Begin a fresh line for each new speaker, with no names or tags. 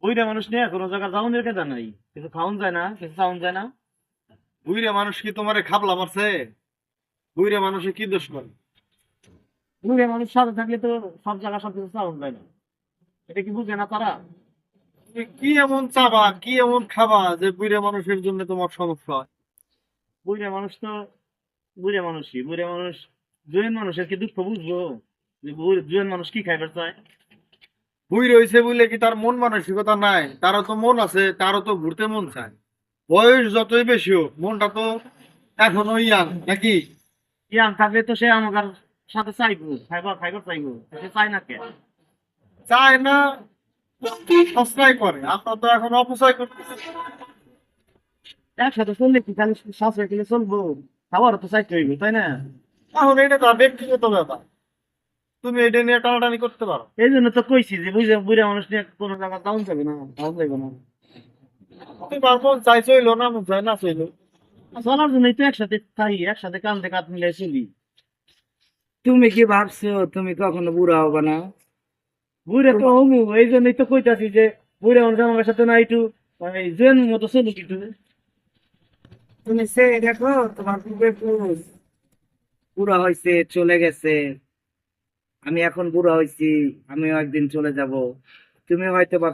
বুইড়া মানুষ নিয়ে কোনো জায়গা যাওনের কেদা নাই, কিছু খাওয়ান যায় না, কিছু চাওন যায় না।
বুইরে মানুষ কি তোমারে খাবলা মারছে? বুইরে মানুষে কি দোষ করে?
বুইড়া মানুষ সাথে থাকলে তো সব জায়গা সব কিছু চাওন যায় না, এটা কি বুঝে না তারা?
তুমি কি এমন চাবা, কি এমন খাবা যে বুইরে মানুষের জন্য তোমার সমস্যা হয়?
বুইড়া মানুষ তো বুইড়া মানুষই, বুইড়া মানুষ জোয়ান মানুষের কি দুঃখ বুঝবো? যে জোয়ান মানুষ কি খাইবার চায়?
বুইরে হইছে বলে কি তার মন মানসিকতা নাই? তারও তো মন আছে, তারও তো ঘুরতে মন চায়। বয়স যতই বেশি হোক, মনটা তো এখনো ইয়াং নাকি?
ইয়াং থাকলে তো সে আমার সাথে চাইবো, খাইবার খাইবার চাইবো, সে চায় না কে?
চায় না, সস্তায় করে। আমরা তো এখন অপচয় করতেছি।
একসাথে চললে কি খালি সাশ্রয় কিনে চলবো? খাবারও তো চাইতে হইবে, তাই না?
এখন এটা তার ব্যক্তিগত ব্যাপার, তুমি এটা নিয়ে টানাটানি করতে পারো।
এই জন্য তো কইছি যে বুঝে বুড়া মানুষ নিয়ে কোনো জায়গা যাওন যাবে না, যাওন যাবে না।
তোমার মন চাই চইলো, না মন চাই না চইলো।
চলার জন্যই তো একসাথে থাকি, একসাথে কাঁধে কাঁধ মিলাই চলি।
তুমি কি ভাবছো তুমি কখনো বুড়া হবে না?
বুড়ে তো হমু, এই জন্যই তো কইতাছি যে বুড়া মানুষ আমার সাথে না একটু মানে জেন মতো চলি একটু।
তুমি সে দেখো তোমার পূর্বপুরুষ বুড়া হয়েছে চলে গেছে, আমি এখন বুড়া হয়েছি, আমিও একদিন চলে যাব। তুমি হয়তো বা